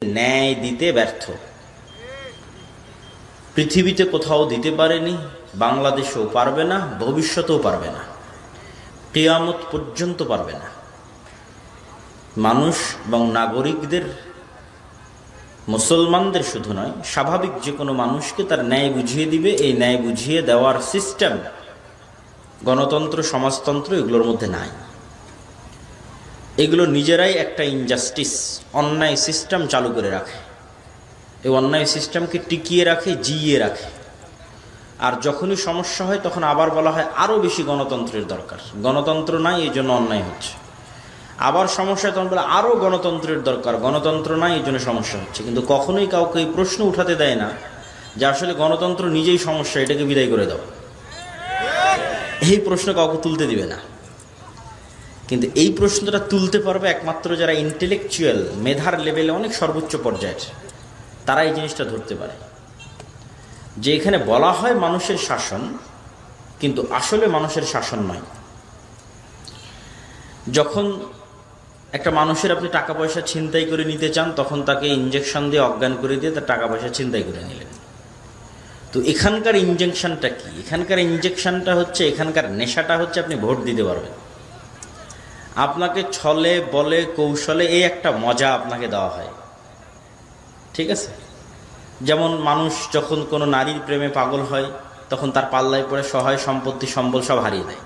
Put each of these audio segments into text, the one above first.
ন্যায় দিতে ব্যর্থ, পৃথিবীতে কোথাও দিতে পারেনি, বাংলাদেশেও পারবে না, ভবিষ্যতেও পারবে না, কিয়ামত পর্যন্ত পারবে না। মানুষ এবং নাগরিকদের, মুসলমানদের শুধু নয়, স্বাভাবিক যে কোনো মানুষকে তার ন্যায় বুঝিয়ে দিবে। এই ন্যায় বুঝিয়ে দেওয়ার সিস্টেম গণতন্ত্র, সমাজতন্ত্র এগুলোর মধ্যে নাই। এগুলো নিজেরাই একটা ইনজাস্টিস, অন্যায় সিস্টেম চালু করে রাখে। এই অন্যায় সিস্টেমকে টিকিয়ে রাখে, জিইয়ে রাখে। আর যখনই সমস্যা হয় তখন আবার বলা হয় আরও বেশি গণতন্ত্রের দরকার, গণতন্ত্র নাই এই জন্য অন্যায় হচ্ছে। আবার সমস্যা তখন বলে আরও গণতন্ত্রের দরকার, গণতন্ত্র নাই এই জন্য সমস্যা হচ্ছে। কিন্তু কখনোই কাউকে এই প্রশ্ন উঠাতে দেয় না যে আসলে গণতন্ত্র নিজেই সমস্যা, এটাকে বিদায় করে দাও। এই প্রশ্ন কাউকে তুলতে দিবে না। কিন্তু এই প্রশ্নটা তুলতে পারবে একমাত্র যারা ইন্টেলেকচুয়াল, মেধার লেভেলে অনেক সর্বোচ্চ পর্যায়ের, তারা এই জিনিসটা ধরতে পারে যে এখানে বলা হয় মানুষের শাসন, কিন্তু আসলে মানুষের শাসন নয়। যখন একটা মানুষের আপনি টাকা পয়সা ছিনতাই করে নিতে চান, তখন তাকে ইনজেকশন দিয়ে অজ্ঞান করে দিয়ে তার টাকা পয়সা ছিনতাই করে নিলেন। তো এখানকার ইনজেকশনটা কি? এখানকার ইনজেকশনটা হচ্ছে, এখানকার নেশাটা হচ্ছে আপনি ভোট দিতে পারবেন। আপনাকে ছলে বলে কৌশলে এই একটা মজা আপনাকে দেওয়া হয়, ঠিক আছে? যেমন মানুষ যখন কোনো নারীর প্রেমে পাগল হয় তখন তার পাল্লায় পড়ে সহায় সম্পত্তি সম্বল সব হারিয়ে দেয়,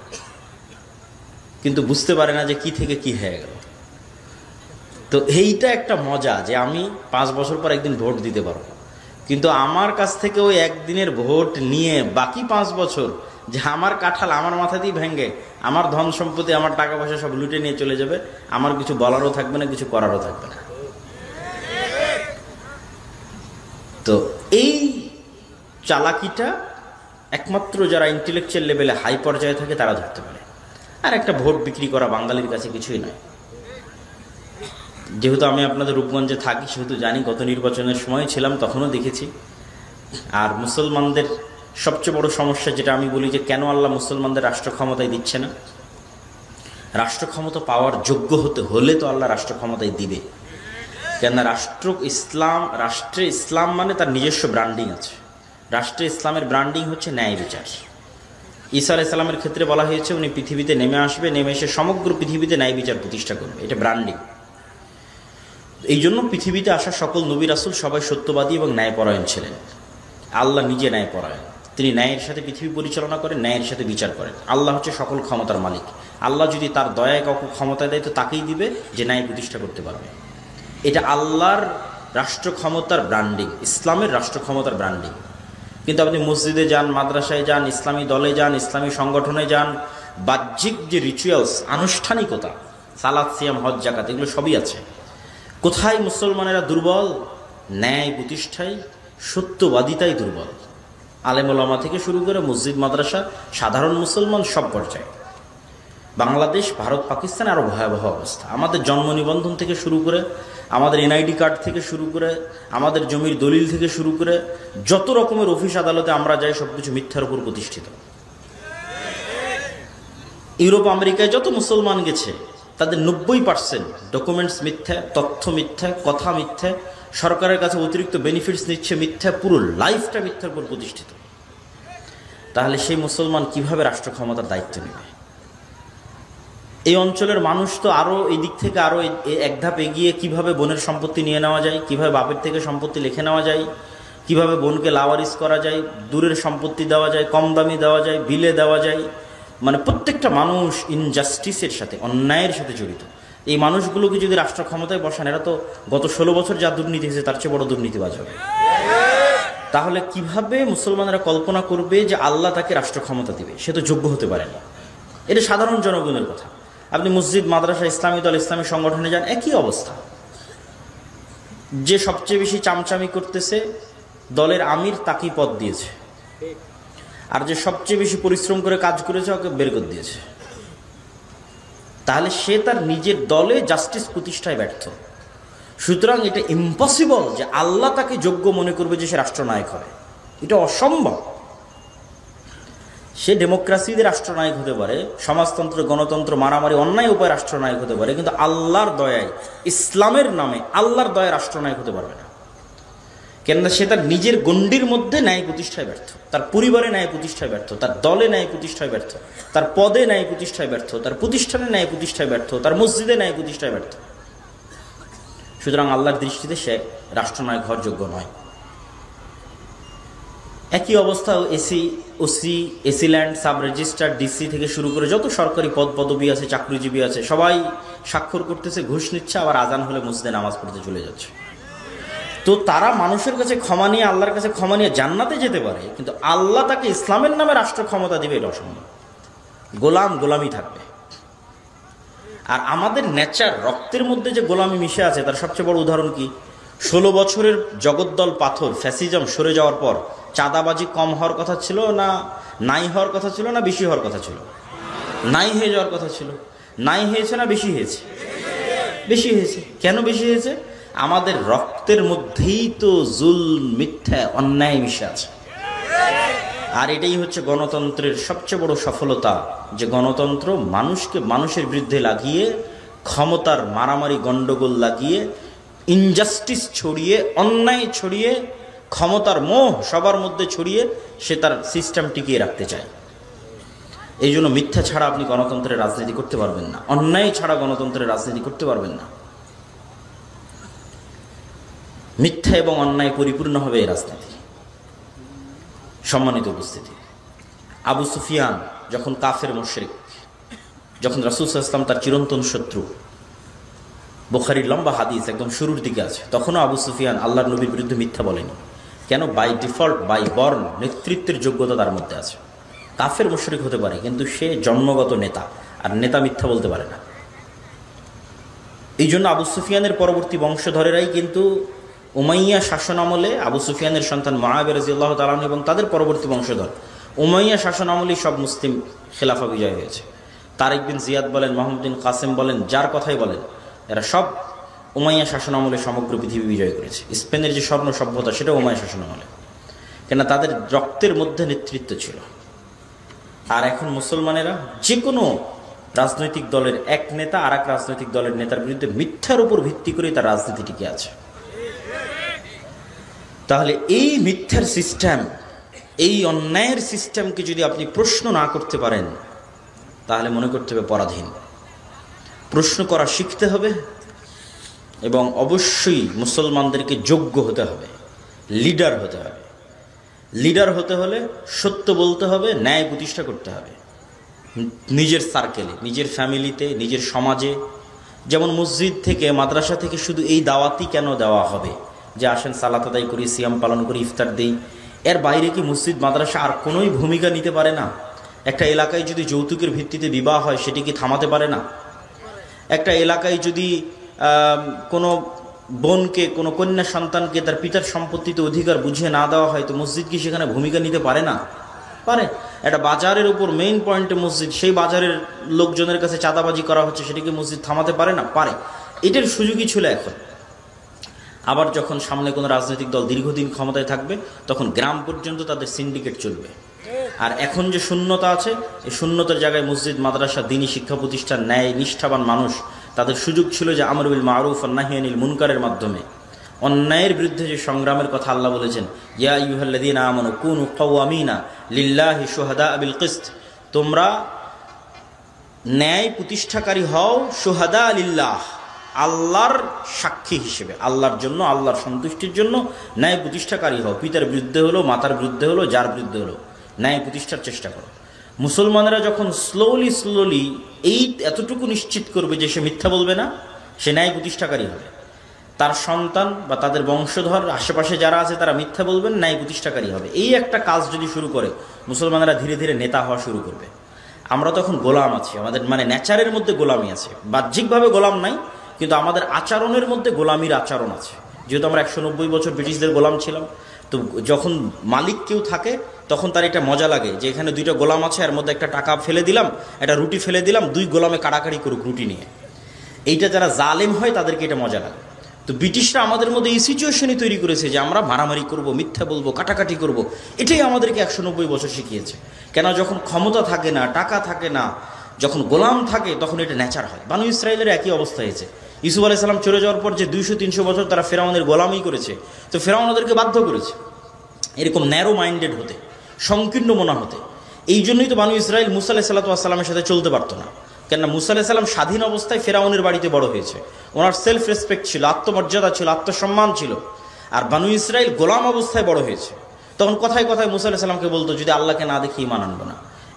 কিন্তু বুঝতে পারে না যে কি থেকে কি হয়ে গেল। তো এইটা একটা মজা যে আমি 5 বছর পর একদিন ভোট দিতে পারবো, কিন্তু আমার কাছ থেকে ওই একদিনের ভোট নিয়ে বাকি 5 বছর যে আমার কাঁঠাল আমার মাথা দিয়ে ভেঙে আমার ধন সম্পত্তি, আমার টাকা পয়সা সব লুটে নিয়ে চলে যাবে, আমার কিছু বলারও থাকবে না, কিছু করারও থাকবে না। তো এই চালাকিটা একমাত্র যারা ইন্টেলেকচুয়াল লেভেলে হাই পর্যায়ে থাকে তারা ধরতে পারে। আর একটা ভোট বিক্রি করা বাঙালির কাছে কিছুই নয়। যেহেতু আমি আপনাদের রূপগঞ্জে থাকি, সেহেতু জানি, গত নির্বাচনের সময় ছিলাম, তখনও দেখেছি। আর মুসলমানদের সবচেয়ে বড় সমস্যা যেটা আমি বলি যে কেন আল্লাহ মুসলমানদের রাষ্ট্র ক্ষমতায় দিচ্ছে না, রাষ্ট্র ক্ষমতা পাওয়ার যোগ্য হতে হলে তো আল্লাহ রাষ্ট্র ক্ষমতায় দিবে। কেননা রাষ্ট্রে ইসলাম মানে তার নিজস্ব ব্র্যান্ডিং আছে। রাষ্ট্রে ইসলামের ব্র্যান্ডিং হচ্ছে ন্যায় বিচার। ঈসা আলাইহিস সালামের ক্ষেত্রে বলা হয়েছে উনি পৃথিবীতে নেমে আসবে, নেমে এসে সমগ্র পৃথিবীতে ন্যায় বিচার প্রতিষ্ঠা করবে, এটা ব্র্যান্ডিং। এই জন্য পৃথিবীতে আসা সকল নবী রাসূল সবাই সত্যবাদী এবং ন্যায়পরায়ণ ছিলেন। আল্লাহ নিজে ন্যায়পরায়ণ, তিনি ন্যায়ের সাথে পৃথিবী পরিচালনা করেন, ন্যায়ের সাথে বিচার করেন। আল্লাহ হচ্ছে সকল ক্ষমতার মালিক। আল্লাহ যদি তার দয়ায় কাউকে ক্ষমতা দেয় তো তাকেই দিবে যে ন্যায় প্রতিষ্ঠা করতে পারবে। এটা আল্লাহর রাষ্ট্র ক্ষমতার ব্র্যান্ডিং, ইসলামের রাষ্ট্র ক্ষমতার ব্র্যান্ডিং। কিন্তু আপনি মসজিদে যান, মাদ্রাসায় যান, ইসলামী দলে যান, ইসলামী সংগঠনে যান, বাহ্যিক যে রিচুয়ালস, আনুষ্ঠানিকতা, সালাত, সিয়াম, হজ, যাকাত, এগুলো সবই আছে। কোথায় মুসলমানেরা দুর্বল? ন্যায় প্রতিষ্ঠায়, সত্যবাদিতাই দুর্বল। আলেম ওলামা থেকে শুরু করে মসজিদ মাদ্রাসা, সাধারণ মুসলমান সব পর্যায়ে। বাংলাদেশ, ভারত, পাকিস্তান আরও ভয়াবহ অবস্থা। আমাদের জন্ম নিবন্ধন থেকে শুরু করে, আমাদের এনআইডি কার্ড থেকে শুরু করে, আমাদের জমির দলিল থেকে শুরু করে, যত রকমের অফিস আদালতে আমরা যাই সবকিছু মিথ্যার উপর প্রতিষ্ঠিত। ইউরোপ আমেরিকায় যত মুসলমান গেছে তাদের 90% ডকুমেন্টস মিথ্যা, তথ্য মিথ্যা, কথা মিথ্যা, সরকারের কাছে অতিরিক্ত বেনিফিটস নিচ্ছে মিথ্যা, পুরো লাইফটা মিথ্যার উপর প্রতিষ্ঠিত। তাহলে সেই মুসলমান কিভাবে রাষ্ট্র ক্ষমতার দায়িত্ব নেবে? এই অঞ্চলের মানুষ তো আরও এই দিক থেকে আরও এক ধাপ এগিয়ে, কিভাবে বোনের সম্পত্তি নিয়ে নেওয়া যায়, কিভাবে বাপের থেকে সম্পত্তি লিখে নেওয়া যায়, কিভাবে বোনকে লাওয়ারিস করা যায়, দূরের সম্পত্তি দেওয়া যায়, কম দামি দেওয়া যায়, বিলে দেওয়া যায়। মানে প্রত্যেকটা মানুষ ইনজাস্টিসের সাথে, অন্যায়ের সাথে জড়িত। এই মানুষগুলোকে যদি রাষ্ট্র ক্ষমতায় বসান, এরা তো গত 16 বছর যা দুর্নীতি হয়েছে তার চেয়ে বড় দুর্নীতিবাজ হবে। তাহলে কিভাবে মুসলমানরা কল্পনা করবে যে আল্লাহ তাকে রাষ্ট্র ক্ষমতা দিবে? সে তো যোগ্য হতে পারে না। এটা সাধারণ জনগণের কথা। আপনি মসজিদ, মাদ্রাসা, ইসলামী দল, ইসলামী সংগঠনে যান, একই অবস্থা। যে সবচেয়ে বেশি চামচামি করতেছে দলের আমির, তাকেই পদ দিয়েছে। আর যে সবচেয়ে বেশি পরিশ্রম করে কাজ করেছে ওকে বের করে দিয়েছে। তাহলে সে তার নিজের দলে জাস্টিস প্রতিষ্ঠায় ব্যর্থ। সুতরাং এটা ইম্পসিবল যে আল্লাহ তাকে যোগ্য মনে করবে যে সে রাষ্ট্রনায়ক হবে, এটা অসম্ভব। সে ডেমোক্রেসিতে রাষ্ট্রনায়ক হতে পারে, সমাজতন্ত্র, গণতন্ত্র, মারামারি, অন্যায় উপায়ে রাষ্ট্রনায়ক হতে পারে, কিন্তু আল্লাহর দয়ায়, ইসলামের নামে আল্লাহর দয়ায় রাষ্ট্রনায়ক হতে পারবে না। কেননা সে তার নিজের গণ্ডির মধ্যে ন্যায় প্রতিষ্ঠায় ব্যর্থ, তার পরিবারে ন্যায় প্রতিষ্ঠায় ব্যর্থ, তার দলে ন্যায় প্রতিষ্ঠায় ব্যর্থ, তার পদে ন্যায় প্রতিষ্ঠায় ব্যর্থ, তার প্রতিষ্ঠানে ন্যায় প্রতিষ্ঠায় ব্যর্থ, তার মসজিদে ন্যায় প্রতিষ্ঠায় ব্যর্থ। সুতরাং আল্লাহর দৃষ্টিতে সে রাষ্ট্রনায়ক হওয়ার যোগ্য নয়। একই অবস্থা OC, AC land, sub registrar, DC থেকে শুরু করে যত সরকারি পদবি আছে, চাকরিজীবী আছে, সবাই স্বাক্ষর করতেছে, ঘুষ নিচ্ছে, আবার আজান হলে মসজিদে নামাজ পড়তে চলে যাচ্ছে। তো তারা মানুষের কাছে ক্ষমা নিয়ে, আল্লাহর কাছে ক্ষমা নিয়ে জান্নাতে যেতে পারে, কিন্তু আল্লাহ তাকে ইসলামের নামে রাষ্ট্র ক্ষমতা দিবে এটা অসম্ভব। গোলামি থাকবে। আর আমাদের নেচার, রক্তের মধ্যে যে গোলামি মিশে আছে, তার সবচেয়ে বড় উদাহরণ কি? 16 বছরের জগদ্দল পাথর ফ্যাসিজম সরে যাওয়ার পর চাঁদাবাজি কম হওয়ার কথা ছিল না নাই হওয়ার কথা ছিল, না বেশি হওয়ার কথা ছিল? নাই হয়ে যাওয়ার কথা ছিল। নাই হয়েছে না বেশি হয়েছে? বেশি হয়েছে। কেন বেশি হয়েছে? আমাদের রক্তের মধ্যেই তো জুলম, মিথ্যা, অন্যায় মিশে আছে। আর এটাই হচ্ছে গণতন্ত্রের সবচেয়ে বড় সফলতা, যে গণতন্ত্র মানুষকে মানুষের বিরুদ্ধে লাগিয়ে, ক্ষমতার মারামারি গন্ডগোল লাগিয়ে, ইনজাস্টিস ছড়িয়ে, অন্যায় ছড়িয়ে, ক্ষমতার মোহ সবার মধ্যে ছড়িয়ে সে তার সিস্টেম টিকিয়ে রাখতে চায়। এই জন্য মিথ্যা ছাড়া আপনি গণতন্ত্রের রাজনীতি করতে পারবেন না, অন্যায় ছাড়া গণতন্ত্রের রাজনীতি করতে পারবেন না। মিথ্যা এবং অন্যায় পরিপূর্ণ হবে এই রাজনীতি। সম্মানিত উপস্থিতি, আবু সুফিয়ান যখন কাফের মুশরিক, যখন রাসূল সাল্লাল্লাহু আলাইহি ওয়াসাল্লাম তার চিরন্তন শত্রু, বুখারীর লম্বা হাদিস একদম শুরুর দিকে আছে, তখনও আবু সুফিয়ান আল্লাহর নবীর বিরুদ্ধে মিথ্যা বলেনি। কেন? বাই ডিফল্ট, বাই বর্ন, নেতৃত্বের যোগ্যতা তার মধ্যে আছে। কাফের মুশরিক হতে পারে, কিন্তু সে জন্মগত নেতা, আর নেতা মিথ্যা বলতে পারে না। এই জন্য আবু সুফিয়ানের পরবর্তী বংশধরেরাই কিন্তু উমাইয়া শাসন আমলে আবু সুফিয়ানের সন্তান মুআবিয়া রাদিয়াল্লাহু তাআলা আনহু এবং তাদের পরবর্তী বংশধর উমাইয়া শাসন আমলেই সব মুসলিম খেলাফা বিজয় হয়েছে। তারিক বিন জিয়াদ বলেন, মোহাম্মদ বিন কাসেম বলেন, যার কথাই বলেন, এরা সব উমাইয়া শাসন আমলে সমগ্র পৃথিবী বিজয় করেছে। স্পেনের যে স্বর্ণ সভ্যতা, সেটা উমাইয়া শাসন আমলে, কেন তাদের রক্তের মধ্যে নেতৃত্ব ছিল। আর এখন মুসলমানেরা যে কোনো রাজনৈতিক দলের এক নেতা আর এক রাজনৈতিক দলের নেতার বিরুদ্ধে মিথ্যার উপর ভিত্তি করে তার রাজনীতি টিকে আছে। তাহলে এই মিথ্যার সিস্টেম, এই অন্যায়ের সিস্টেমকে যদি আপনি প্রশ্ন না করতে পারেন, তাহলে মনে করতে হবে পরাধীন। প্রশ্ন করা শিখতে হবে এবং অবশ্যই মুসলমানদেরকে যোগ্য হতে হবে, লিডার হতে হবে। লিডার হতে হলে সত্য বলতে হবে, ন্যায় প্রতিষ্ঠা করতে হবে নিজের সার্কেলে, নিজের ফ্যামিলিতে, নিজের সমাজে। যেমন মসজিদ থেকে, মাদ্রাসা থেকে শুধু এই দাওয়াতই কেন দেওয়া হবে যে আসেন সালাত আদায় করি, সিয়াম পালন করি, ইফতার দিই? এর বাইরে কি মসজিদ মাদ্রাসা আর কোনোই ভূমিকা নিতে পারে না? একটা এলাকায় যদি যৌতুকের ভিত্তিতে বিবাহ হয়, সেটি কি থামাতে পারে না? একটা এলাকায় যদি কোনো বোনকে, কোনো কন্যা সন্তানকে তার পিতার সম্পত্তিতে অধিকার বুঝিয়ে না দেওয়া হয়, তো মসজিদ কি সেখানে ভূমিকা নিতে পারে না? পারে। একটা বাজারের উপর মেইন পয়েন্টে মসজিদ, সেই বাজারের লোকজনের কাছে চাঁদাবাজি করা হচ্ছে, সেটিকে মসজিদ থামাতে পারে না? পারে। এটার সুযোগই ছিল এখন। আবার যখন সামনে কোনো রাজনৈতিক দল দীর্ঘদিন ক্ষমতায় থাকবে, তখন গ্রাম পর্যন্ত তাদের সিন্ডিকেট চলবে। আর এখন যে শূন্যতা আছে, এই শূন্যতার জায়গায় মসজিদ, মাদ্রাসা, দ্বীনি শিক্ষা প্রতিষ্ঠান, ন্যায় নিষ্ঠাবান মানুষ, তাদের সুযোগ ছিল যে আমর বিল মারুফ ওয়া নাহই আনিল মুনকারের মাধ্যমে অন্যায়ের বিরুদ্ধে যে সংগ্রামের কথা আল্লাহ বলেছেন, ইয়া আইয়ুহাল্লাযীনা আমানু কুনু কাওয়ামিনা লিল্লাহি শুহাদা বিল কিসত, তোমরা ন্যায় প্রতিষ্ঠাকারী হও, শুহাদা লিল্লাহ, আল্লাহর সাক্ষী হিসেবে, আল্লাহর জন্য, আল্লাহর সন্তুষ্টির জন্য ন্যায় প্রতিষ্ঠাকারী হও। পিতার বিরুদ্ধে হলো, মাতার বিরুদ্ধে হলো, যার বিরুদ্ধে হলো, ন্যায় প্রতিষ্ঠার চেষ্টা করো। মুসলমানেরা যখন স্লোলি এই এতটুকু নিশ্চিত করবে যে সে মিথ্যা বলবে না, সে ন্যায় প্রতিষ্ঠাকারী হবে, তার সন্তান বা তাদের বংশধর আশেপাশে যারা আছে তারা মিথ্যা বলবেন, ন্যায় প্রতিষ্ঠাকারী হবে, এই একটা কাজ যদি শুরু করে, মুসলমানেরা ধীরে ধীরে নেতা হওয়া শুরু করবে। আমরা তখন গোলাম আছি, আমাদের মানে নেচারের মধ্যে গোলামি আছে, বাহ্যিকভাবে গোলাম নাই, কিন্তু আমাদের আচরণের মধ্যে গোলামির আচরণ আছে। যেহেতু আমরা 190 বছর ব্রিটিশদের গোলাম ছিলাম, তো যখন মালিক কেউ থাকে তখন তার এটা মজা লাগে যে এখানে দুইটা গোলাম আছে, এর মধ্যে একটা টাকা ফেলে দিলাম, একটা রুটি ফেলে দিলাম, দুই গোলামে কাড়াকাড়ি করুক রুটি নিয়ে। এইটা যারা জালেম হয় তাদেরকে এটা মজা লাগে। তো ব্রিটিশরা আমাদের মধ্যে এই সিচুয়েশনই তৈরি করেছে যে আমরা মারামারি করব, মিথ্যা বলবো, কাটাকাটি করব। এটাই আমাদেরকে 190 বছর শিখিয়েছে। কেন? যখন ক্ষমতা থাকে না, টাকা থাকে না, যখন গোলাম থাকে, তখন এটা নেচার হয়। বানু ইসরায়েলের একই অবস্থা হয়েছে। ইউসুফ আলাইহিস সালাম চলে যাওয়ার পর যে 200-300 বছর তারা ফেরাউনের গোলামি করেছে, তো ফেরাউন ওদেরকে বাধ্য করেছে এরকম ন্যারো মাইন্ডেড হতে, সংকীর্ণ মনা হতে। এই জন্যই তো বানু ইসরায়েল মুসা আলাইহিস সালামের সাথে চলতে পারতো না। কেননা মুসা আলাইহিস সালাম স্বাধীন অবস্থায় ফেরাউনের বাড়িতে বড় হয়েছে, ওনার সেলফ রেসপেক্ট ছিল, আত্মমর্যাদা ছিল, আত্মসম্মান ছিল। আর বানু ইসরায়েল গোলাম অবস্থায় বড় হয়েছে। তখন কথায় কথায় মুসা আলাইহিস সালামকে বলতো, যদি আল্লাহকে না দেখি ঈমান আনবো না,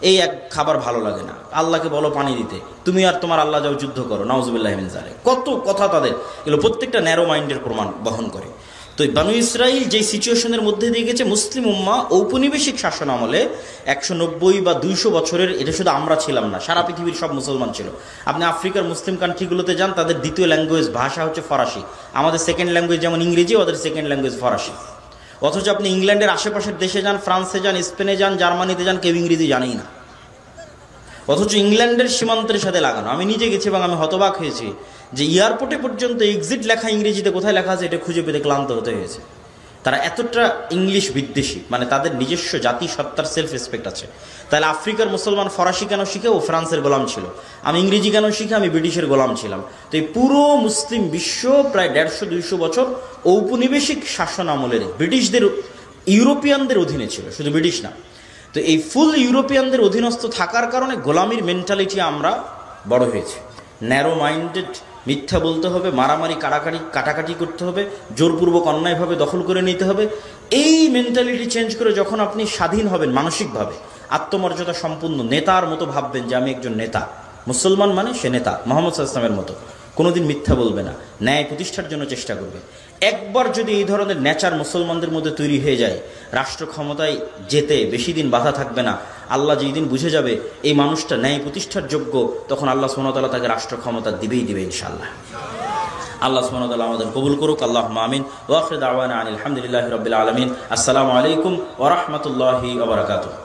এই এক খাবার ভালো লাগে না, আল্লাহকে বলো পানি দিতে, তুমি আর তোমার আল্লাহ যাও যুদ্ধ করো, নাউজুবিল্লাহি মিন যালিক। কত কথা তাদের, এগুলো প্রত্যেকটা ন্যারো মাইন্ডের প্রমাণ বহন করে। তো বানু ইসরাইল যে সিচুয়েশনের মধ্যে দিয়ে গেছে, মুসলিম উম্মাহ ঔপনিবেশিক শাসন আমলে 190 বা 200 বছরের, এটা শুধু আমরা ছিলাম না, সারা পৃথিবীর সব মুসলমান ছিল। আপনি আফ্রিকার মুসলিম কান্ট্রিগুলোতে যান, তাদের দ্বিতীয় ল্যাঙ্গুয়েজ ভাষা হচ্ছে ফরাসি। আমাদের সেকেন্ড ল্যাঙ্গুয়েজ যেমন ইংরেজি, ওদের সেকেন্ড ল্যাঙ্গুয়েজ ফরাসি। অথচ আপনি ইংল্যান্ডের আশেপাশের দেশে যান, ফ্রান্সে যান, স্পেনে যান, জার্মানিতে যান, কেউ ইংরেজি জানেই না। অথচ ইংল্যান্ডের সীমান্তের সাথে লাগানো। আমি নিজে গেছি এবং আমি হতবাক হয়েছি যে এয়ারপোর্টে পর্যন্ত এক্সিট লেখা ইংরেজিতে, কোথায় লেখা আছে এটা খুঁজে পেতে ক্লান্ত হতে হয়েছে। তারা এতটা ইংলিশ বিদ্বেষী, মানে তাদের নিজস্ব জাতি সত্তার সেলফ রেসপেক্ট আছে। তাহলে আফ্রিকার মুসলমান ফরাসি কেন শিখে? ও ফ্রান্সের গোলাম ছিল। আমি ইংরেজি কেন শিখে? আমি ব্রিটিশের গোলাম ছিলাম। তো এই পুরো মুসলিম বিশ্ব প্রায় 150-200 বছর ঔপনিবেশিক শাসন আমলের ব্রিটিশদের, ইউরোপিয়ানদের অধীনে ছিল, শুধু ব্রিটিশ না। তো এই ফুল ইউরোপিয়ানদের অধীনস্থ থাকার কারণে গোলামির মেন্টালিটি আমরা বড় হয়েছে। ন্যারো মাইন্ডেড, মিথ্যা বলতে হবে, মারামারি কাটাকাটি করতে হবে, জোরপূর্বক অন্যায়ভাবে দখল করে নিতে হবে। এই মেন্টালিটি চেঞ্জ করে যখন আপনি স্বাধীন হবেন মানসিকভাবে, আত্মমর্যাদা সম্পূর্ণ নেতার মতো ভাববেন যে আমি একজন নেতা, মুসলমান মানে সে নেতা, মুহাম্মদ সাল্লাল্লাহু আলাইহি ওয়াসাল্লামের মতো কোনোদিন মিথ্যা বলবে না, ন্যায় প্রতিষ্ঠার জন্য চেষ্টা করবে। একবার যদি এই ধরনের নেচার মুসলমানদের মধ্যে তৈরি হয়ে যায়, রাষ্ট্র ক্ষমতায় যেতে বেশি দিন বাধা থাকবে না। আল্লাহ যেই দিন বুঝে যাবে এই মানুষটা ন্যায় প্রতিষ্ঠার যোগ্য, তখন আল্লাহ সুবহানাহু ওয়া তাআলা তাকে রাষ্ট্র ক্ষমতা দিবে ইনশাআল্লাহ। আল্লাহ সুবহানাহু ওয়া তাআলা আমাদের কবুল করুক। আল্লাহুম্মা আমিন। ওয়া আখিরু দাওয়ানা আনিল হামদুলিল্লাহি রাব্বিল আলামিন। আসসালামু আলাইকুম ওয়া রাহমাতুল্লাহি ওয়া বারাকাতুহু।